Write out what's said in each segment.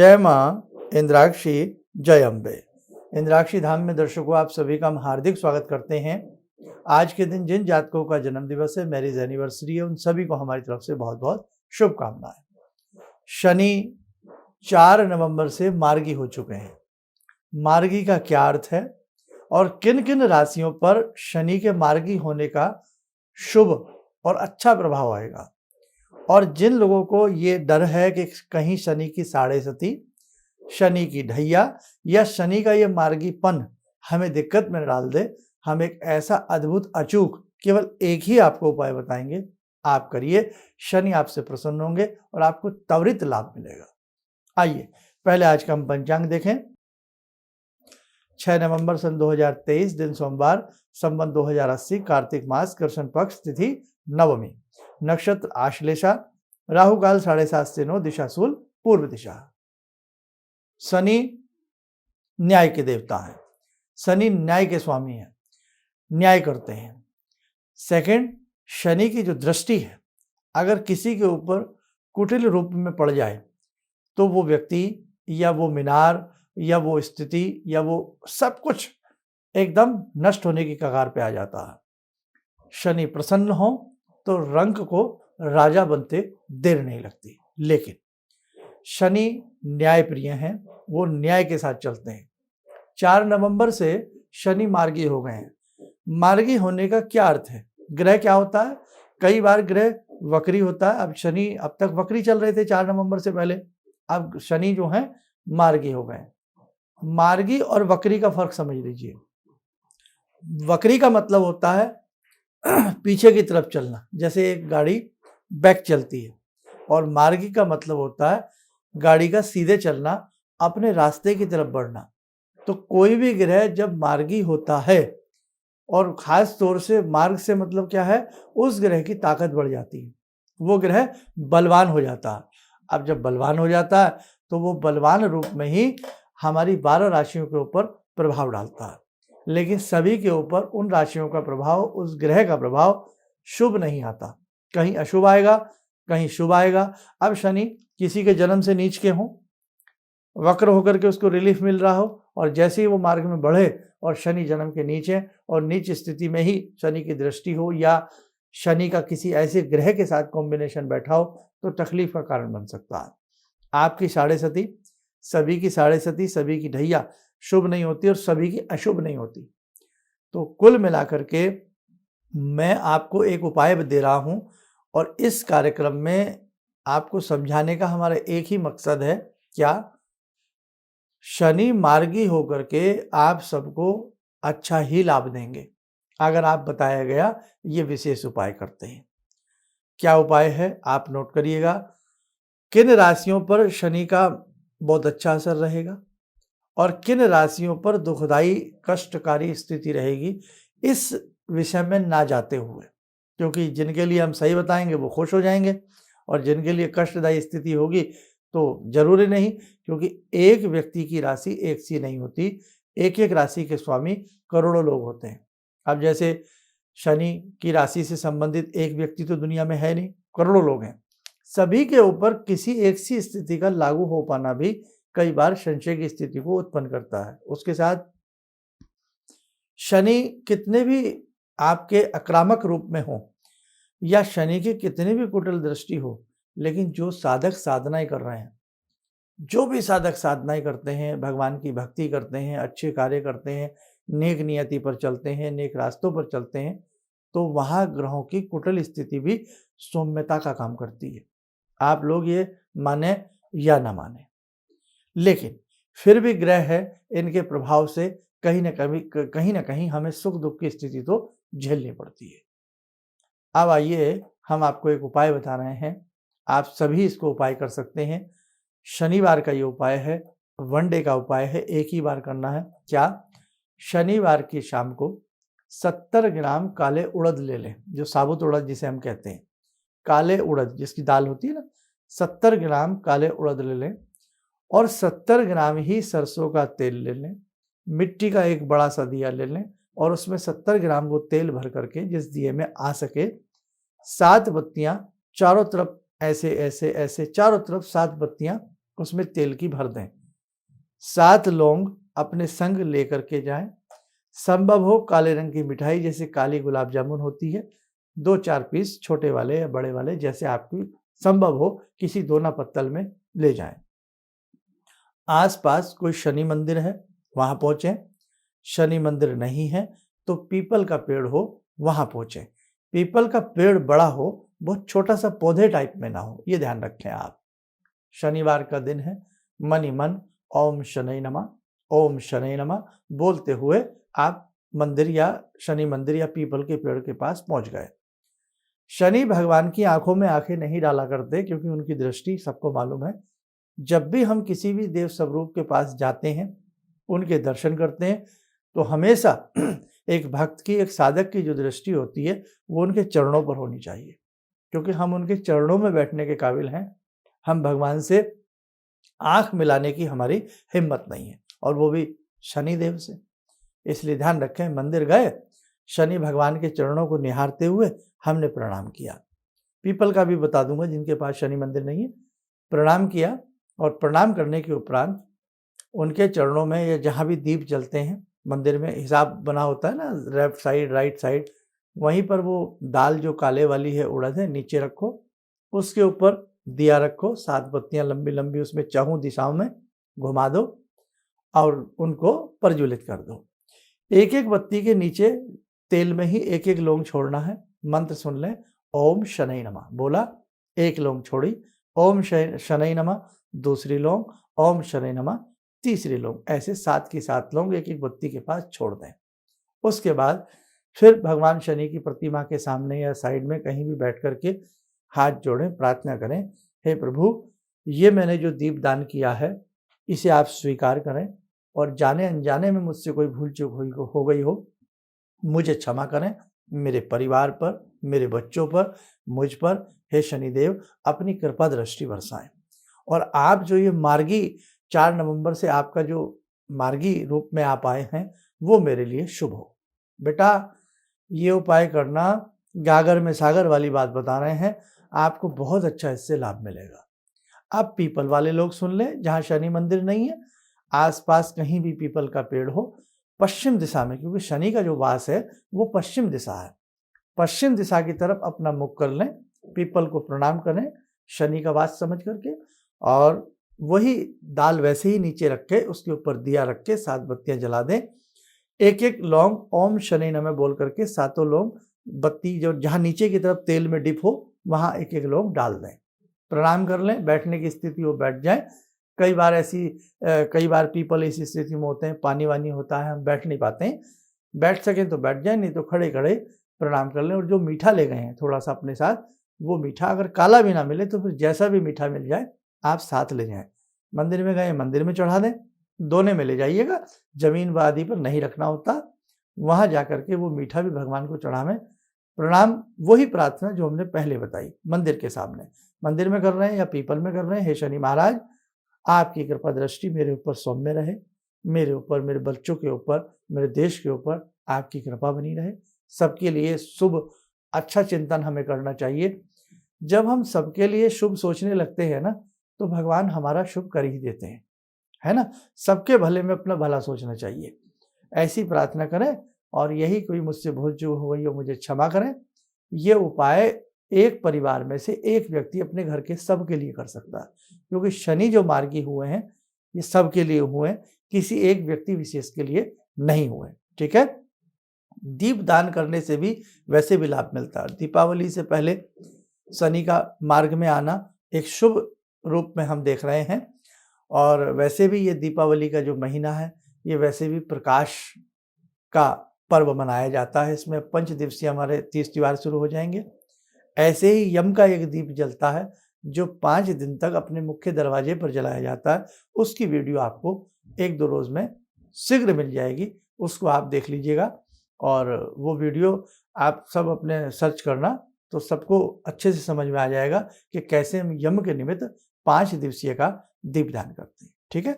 जय माँ इंद्राक्षी, जय अम्बे। इंद्राक्षी धाम में दर्शकों आप सभी का हम हार्दिक स्वागत करते हैं। आज के दिन जिन जातकों का जन्म दिवस है, मैरिज एनिवर्सरी है, उन सभी को हमारी तरफ से बहुत बहुत शुभकामनाएं। शनि 4 नवंबर से मार्गी हो चुके हैं। मार्गी का क्या अर्थ है और किन किन राशियों पर शनि के मार्गी होने का शुभ और अच्छा प्रभाव आएगा, और जिन लोगों को ये डर है कि कहीं शनि की साढ़े सती, शनि की ढैया या शनि का ये मार्गीपन हमें दिक्कत में डाल दे, हम एक ऐसा अद्भुत अचूक केवल एक ही आपको उपाय बताएंगे। आप करिए, शनि आपसे प्रसन्न होंगे और आपको त्वरित लाभ मिलेगा। आइए पहले आज का हम पंचांग देखें। 6 नवंबर सन 2023, दिन सोमवार, संवत 2080, कार्तिक मास, कृष्ण पक्ष, तिथि नवमी, नक्षत्र आश्लेषा, राहु काल 7:30 से 9, दिशा शूल पूर्व दिशा। शनि न्याय के देवता है, शनि न्याय के स्वामी हैं, न्याय करते हैं। सेकंड, शनि की जो दृष्टि है, अगर किसी के ऊपर कुटिल रूप में पड़ जाए तो वो व्यक्ति या वो मीनार या वो स्थिति या वो सब कुछ एकदम नष्ट होने की कगार पे आ जाता है। शनि प्रसन्न हो तो रंक को राजा बनते देर नहीं लगती। लेकिन शनि न्याय प्रिय हैं, वो न्याय के साथ चलते हैं। 4 नवंबर से शनि मार्गी हो गए हैं। मार्गी होने का क्या अर्थ है? ग्रह क्या होता है? कई बार ग्रह वक्री होता है। अब शनि अब तक वक्री चल रहे थे 4 नवंबर से पहले, अब शनि जो है मार्गी हो गए। मार्गी और वक्री का फर्क समझ लीजिए। वक्री का मतलब होता है पीछे की तरफ चलना, जैसे एक गाड़ी बैक चलती है, और मार्गी का मतलब होता है गाड़ी का सीधे चलना, अपने रास्ते की तरफ बढ़ना। तो कोई भी ग्रह जब मार्गी होता है, और खास तौर से मार्ग से मतलब क्या है, उस ग्रह की ताकत बढ़ जाती है, वो ग्रह बलवान हो जाता है। अब जब बलवान हो जाता है तो वो बलवान रूप में ही हमारी 12 राशियों के ऊपर प्रभाव डालता है। लेकिन सभी के ऊपर उन राशियों का प्रभाव, उस ग्रह का प्रभाव शुभ नहीं आता, कहीं अशुभ आएगा, कहीं शुभ आएगा। अब शनि किसी के जन्म से नीच के हों, वक्र होकर के उसको रिलीफ मिल रहा हो, और जैसे ही वो मार्ग में बढ़े और शनि जन्म के नीचे और नीच स्थिति में ही शनि की दृष्टि हो, या शनि का किसी ऐसे ग्रह के साथ कॉम्बिनेशन बैठा हो, तो तकलीफ का कारण बन सकता है। आपकी साढ़े सती, सभी की साढ़े सती, सभी की ढैया शुभ नहीं होती और सभी की अशुभ नहीं होती। तो कुल मिलाकर के मैं आपको एक उपाय दे रहा हूं, और इस कार्यक्रम में आपको समझाने का हमारा एक ही मकसद है। क्या? शनि मार्गी होकर के आप सबको अच्छा ही लाभ देंगे अगर आप बताया गया ये विशेष उपाय करते हैं। क्या उपाय है आप नोट करिएगा। किन राशियों पर शनि का बहुत अच्छा असर रहेगा और किन राशियों पर दुखदाई कष्टकारी स्थिति रहेगी, इस विषय में ना जाते हुए, क्योंकि जिनके लिए हम सही बताएंगे वो खुश हो जाएंगे, और जिनके लिए कष्टदायी स्थिति होगी तो जरूरी नहीं, क्योंकि एक व्यक्ति की राशि एक सी नहीं होती, एक एक राशि के स्वामी करोड़ों लोग होते हैं। अब जैसे शनि की राशि से संबंधित एक व्यक्ति तो दुनिया में है नहीं, करोड़ों लोग हैं। सभी के ऊपर किसी एक सी स्थिति का लागू हो पाना भी कई बार संशय की स्थिति को उत्पन्न करता है। उसके साथ शनि कितने भी आपके आक्रामक रूप में हो, या शनि की कितनी भी कुटिल दृष्टि हो, लेकिन जो साधक साधनाएं कर रहे हैं, जो भी साधक साधनाएं करते हैं, भगवान की भक्ति करते हैं, अच्छे कार्य करते हैं, नेक नियति पर चलते हैं, नेक रास्तों पर चलते हैं, तो वहां ग्रहों की कुटिल स्थिति भी सौम्यता का काम करती है। आप लोग ये माने या ना माने, लेकिन फिर भी ग्रह है, इनके प्रभाव से कहीं ना कहीं हमें सुख दुख की स्थिति तो झेलनी पड़ती है। अब आइए हम आपको एक उपाय बता रहे हैं, आप सभी इसको उपाय कर सकते हैं। शनिवार का ये उपाय है, 1 डे का उपाय है, एक ही बार करना है। क्या? शनिवार की शाम को 70 ग्राम काले उड़द ले लें, जो साबुत उड़द जिसे हम कहते हैं, काले उड़द जिसकी दाल होती है ना, 70 ग्राम काले उड़द ले लें, और 70 ग्राम ही सरसों का तेल ले लें। मिट्टी का एक बड़ा सा दिया ले लें, और उसमें 70 ग्राम वो तेल भर करके, जिस दिए में आ सके, 7 बत्तियां चारों तरफ ऐसे ऐसे ऐसे चारों तरफ 7 बत्तियां उसमें तेल की भर दें। 7 लौंग अपने संग लेकर के जाएं। संभव हो काले रंग की मिठाई जैसे काली गुलाब जामुन होती है, 2-4 पीस छोटे वाले या बड़े वाले जैसे आपकी संभव हो किसी दोना पत्तल में ले जाएं। आसपास कोई शनि मंदिर है वहां पहुंचें। शनि मंदिर नहीं है तो पीपल का पेड़ हो वहां पहुंचें। पीपल का पेड़ बड़ा हो, बहुत छोटा सा पौधे टाइप में ना हो, ये ध्यान रखें आप। शनिवार का दिन है, मन ही मन ओम शनै नमः, ओम शनै नमः बोलते हुए आप मंदिर या शनि मंदिर या पीपल के पेड़ के पास पहुंच गए। शनि भगवान की आंखों में आंखें नहीं डाला करते क्योंकि उनकी दृष्टि सबको मालूम है। जब भी हम किसी भी देव स्वरूप के पास जाते हैं, उनके दर्शन करते हैं, तो हमेशा एक भक्त की, एक साधक की जो दृष्टि होती है वो उनके चरणों पर होनी चाहिए, क्योंकि हम उनके चरणों में बैठने के काबिल हैं। हम भगवान से आंख मिलाने की हमारी हिम्मत नहीं है, और वो भी शनि देव से। इसलिए ध्यान रखें, मंदिर गए, शनि भगवान के चरणों को निहारते हुए हमने प्रणाम किया। पीपल का भी बता दूंगा, जिनके पास शनि मंदिर नहीं है, प्रणाम किया, और प्रणाम करने के उपरांत उनके चरणों में या जहाँ भी दीप जलते हैं, मंदिर में हिसाब बना होता है ना, लेफ्ट साइड राइट साइड, वहीं पर वो दाल जो काले वाली है उड़द है नीचे रखो, उसके ऊपर दिया रखो, 7 बत्तियां लंबी लंबी उसमें चारों दिशाओं में घुमा दो और उनको प्रज्वलित कर दो। एक एक बत्ती के नीचे तेल में ही एक एक लौंग छोड़ना है। मंत्र सुन लें, ओम शनै नमः बोला, एक लौंग छोड़ी, ओम शनै नमः दूसरी लौंग, ओम शनै नमः तीसरी लौंग, ऐसे 7 की 7 लौंग एक एक बत्ती के पास छोड़ दें। उसके बाद फिर भगवान शनि की प्रतिमा के सामने या साइड में कहीं भी बैठ करके हाथ जोड़ें, प्रार्थना करें, हे प्रभु, ये मैंने जो दीप दान किया है इसे आप स्वीकार करें, और जाने अनजाने में मुझसे कोई भूल चूक हो गई हो, मुझे क्षमा करें। मेरे परिवार पर, मेरे बच्चों पर, मुझ पर हे शनिदेव अपनी कृपा दृष्टि बरसाएं। और आप जो ये मार्गी 4 नवंबर से आपका जो मार्गी रूप में आप आए हैं वो मेरे लिए शुभ हो। बेटा, ये उपाय करना, गागर में सागर वाली बात बता रहे हैं, आपको बहुत अच्छा इससे लाभ मिलेगा। अब पीपल वाले लोग सुन लें, जहाँ शनि मंदिर नहीं है, आसपास कहीं भी पीपल का पेड़ हो, पश्चिम दिशा में, क्योंकि शनि का जो वास है वो पश्चिम दिशा है, पश्चिम दिशा की तरफ अपना मुख कर लें, पीपल को प्रणाम करें शनि का वास समझ करके, और वही दाल वैसे ही नीचे रख के उसके ऊपर दिया रख के 7 बत्तियां जला दें। एक एक लौंग ओम शनै नमः बोल करके 7 लौंग बत्ती जो जहाँ नीचे की तरफ तेल में डिप हो वहाँ एक एक लौंग डाल दें। प्रणाम कर लें, बैठने की स्थिति हो बैठ जाएं। कई बार पीपल इस स्थिति में होते हैं, पानी वानी होता है, हम बैठ नहीं पाते हैं, बैठ सकें तो बैठ जाएं, नहीं तो खड़े खड़े प्रणाम कर लें। और जो मीठा ले गए हैं थोड़ा सा अपने साथ, वो मीठा अगर काला भी ना मिले तो फिर जैसा भी मीठा मिल जाए आप साथ ले जाएं। मंदिर में गए, मंदिर में चढ़ा दें, दोने में ले जाइएगा, जमीन व आदि पर नहीं रखना होता। वहां जाकर के वो मीठा भी भगवान को चढ़ावें। प्रणाम वही प्रार्थना जो हमने पहले बताई, मंदिर के सामने, मंदिर में कर रहे हैं या पीपल में कर रहे हैं, हे शनि महाराज, आपकी कृपा दृष्टि मेरे ऊपर सौम्य रहे, मेरे ऊपर, मेरे बच्चों के ऊपर, मेरे देश के ऊपर आपकी कृपा बनी रहे। सबके लिए शुभ अच्छा चिंतन हमें करना चाहिए। जब हम सबके लिए शुभ सोचने लगते हैं ना, तो भगवान हमारा शुभ कर ही देते हैं, है ना। सबके भले में अपना भला सोचना चाहिए, ऐसी प्रार्थना करें। और यही कोई मुझसे भूल चूक हो गई हो, मुझे क्षमा करें। ये उपाय एक परिवार में से एक व्यक्ति अपने घर के सबके लिए कर सकता है, क्योंकि शनि जो मार्गी हुए हैं ये सबके लिए हुए हैं, किसी एक व्यक्ति विशेष के लिए नहीं हुए। ठीक है। दीप दान करने से भी वैसे भी लाभ मिलता है। दीपावली से पहले शनि का मार्ग में आना एक शुभ रूप में हम देख रहे हैं। और वैसे भी ये दीपावली का जो महीना है ये वैसे भी प्रकाश का पर्व मनाया जाता है। इसमें 5 दिवसीय हमारे 30 त्योहार शुरू हो जाएंगे। ऐसे ही यम का एक दीप जलता है जो 5 दिन तक अपने मुख्य दरवाजे पर जलाया जाता है। उसकी वीडियो आपको 1-2 रोज में शीघ्र मिल जाएगी, उसको आप देख लीजिएगा। और वो वीडियो आप सब अपने सर्च करना तो सबको अच्छे से समझ में आ जाएगा कि कैसे हम यम के निमित्त 5 दिवसीय का दीपदान करते हैं। ठीक है।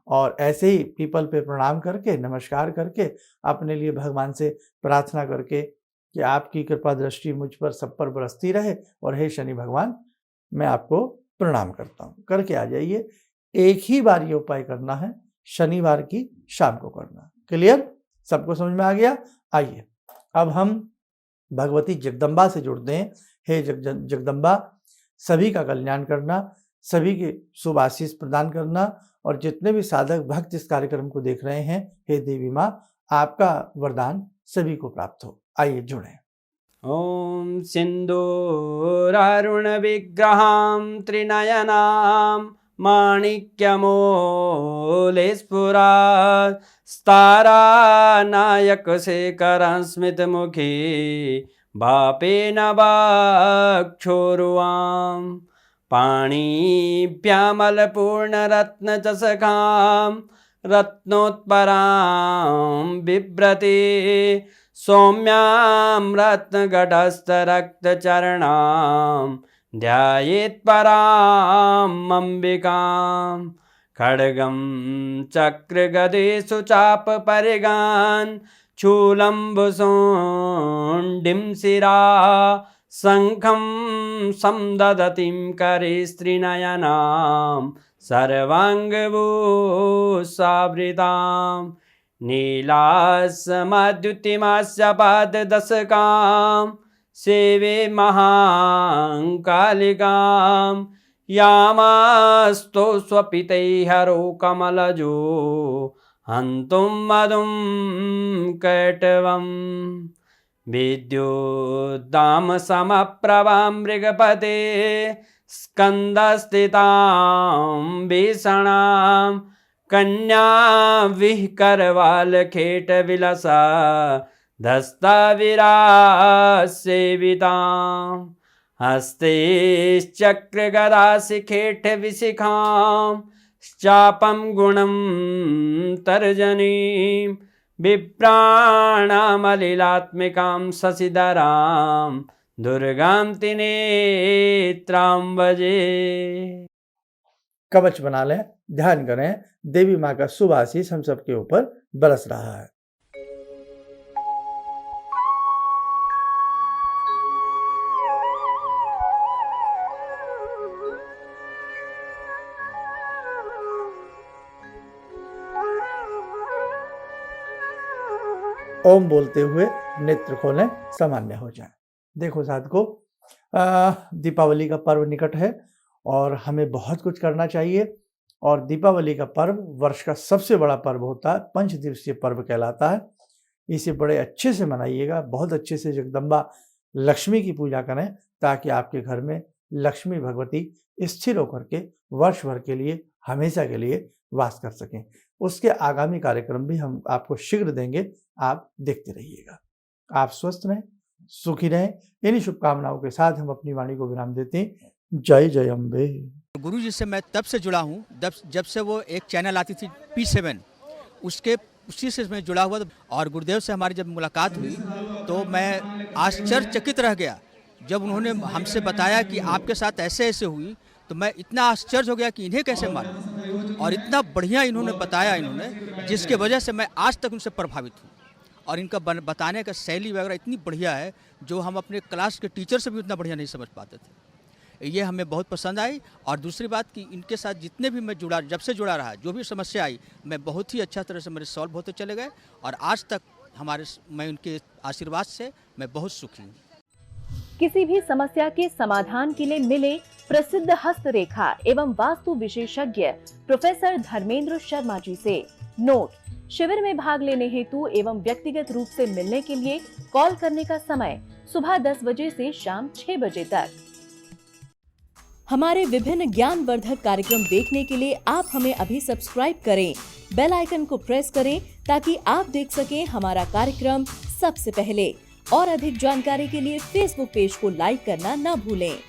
और ऐसे ही पीपल पे प्रणाम करके, नमस्कार करके, अपने लिए भगवान से प्रार्थना करके कि आपकी कृपा दृष्टि मुझ पर सब पर बरसती रहे, और हे शनि भगवान, मैं आपको प्रणाम करता हूँ, करके आ जाइए। एक ही बार ये उपाय करना है, शनिवार की शाम को करना। क्लियर? सबको समझ में आ गया? आइए अब हम भगवती जगदम्बा से जुड़ते हैं। हे जगदम्बा, सभी का कल्याण करना, सभी के शुभ आशीष प्रदान करना, और जितने भी साधक भक्त इस कार्यक्रम को देख रहे हैं, हे देवी माँ, आपका वरदान सभी को प्राप्त हो। आइए जुड़ें। ॐ सिन्दूरारुणविग्रहां त्रिनयनां माणिक्यमौलिस्फुरात् स्तारानायकशेखरं स्मितमुखी वापेन वक्षोरुवां पाणिभ्यामलपूर्णरत्नचषकां रत्नोत्परां बिभ्रति सौम्यां रत्नगटस्थरक्तचरणां ध्यायेत् पराम् अम्बिकां खड्गं चक्रगदेषु चापपरिगान् शूलम्बुशोण्डिं शिरा शङ्खं संदधतीं करे स्त्रीनयनां सर्वाङ्गभूषावृताम् नीलासमद्युतिमास्य पाददशकां सेवे महाकालिकां यामास्तो स्वपितैहरो कमलजो हन्तुं मधुं कैटवम् विद्युद्दामसमप्रभां मृगपते स्कन्दस्थितां भीषणां कन्या विहकरवालखेटविलसा धस्ताविरासेवितां हस्तैश्चक्रगदाशिखेटविशिखां चापं गुणं तर्जनीं विप्राणामलिलात्मिकां शशिधरां दुर्गां त्रिनेत्रां भजे। कवच बना लें, ध्यान करें, देवी माँ का शुभ आशीष हम सबके ऊपर बरस रहा है। ओम बोलते हुए नेत्र खोलें, सामान्य हो जाए। देखो साधकों, दीपावली का पर्व निकट है और हमें बहुत कुछ करना चाहिए। और दीपावली का पर्व वर्ष का सबसे बड़ा पर्व होता है, 5 दिवसीय पर्व कहलाता है। इसे बड़े अच्छे से मनाइएगा, बहुत अच्छे से जगदम्बा लक्ष्मी की पूजा करें, ताकि आपके घर में लक्ष्मी भगवती स्थिर होकर के वर्ष भर के लिए, हमेशा के लिए वास कर सकें। उसके आगामी कार्यक्रम भी हम आपको शीघ्र देंगे, आप देखते रहिएगा। आप स्वस्थ रहें, सुखी रहें। इन्हीं शुभकामनाओं के साथ हम अपनी वाणी को विराम देते हैं। जय जय अम्बे। गुरु जी से मैं तब से जुड़ा हूँ जब से वो एक चैनल आती थी P7, उसी से मैं जुड़ा हुआ था। और गुरुदेव से हमारी जब मुलाकात हुई तो मैं आश्चर्यचकित रह गया जब उन्होंने हमसे बताया कि आपके साथ ऐसे ऐसे हुई। तो मैं इतना आश्चर्य हो गया कि इन्हें कैसे मालूम, और इतना बढ़िया इन्होंने बताया, जिसके वजह से मैं आज तक उनसे प्रभावित हूँ। और इनका बताने का शैली वगैरह इतनी बढ़िया है जो हम अपने क्लास के टीचर से भी उतना बढ़िया नहीं समझ पाते थे। ये हमें बहुत पसंद आई। और दूसरी बात कि इनके साथ जितने भी मैं जब से जुड़ा रहा, जो भी समस्या आई, मैं बहुत ही अच्छा तरह से मेरे सॉल्व होते चले गए। और आज तक मैं उनके आशीर्वाद से मैं बहुत सुखी हूँ। किसी भी समस्या के समाधान के लिए मिले प्रसिद्ध हस्तरेखा एवं वास्तु विशेषज्ञ प्रोफेसर धर्मेंद्र शर्मा जी से। नोट: शिविर में भाग लेने हेतु एवं व्यक्तिगत रूप से मिलने के लिए कॉल करने का समय सुबह 10 बजे से शाम 6 बजे तक। हमारे विभिन्न ज्ञानवर्धक कार्यक्रम देखने के लिए आप हमें अभी सब्सक्राइब करें, बेल आइकन को प्रेस करें ताकि आप देख सकें हमारा कार्यक्रम सबसे पहले। और अधिक जानकारी के लिए फेसबुक पेज को लाइक करना न भूलें।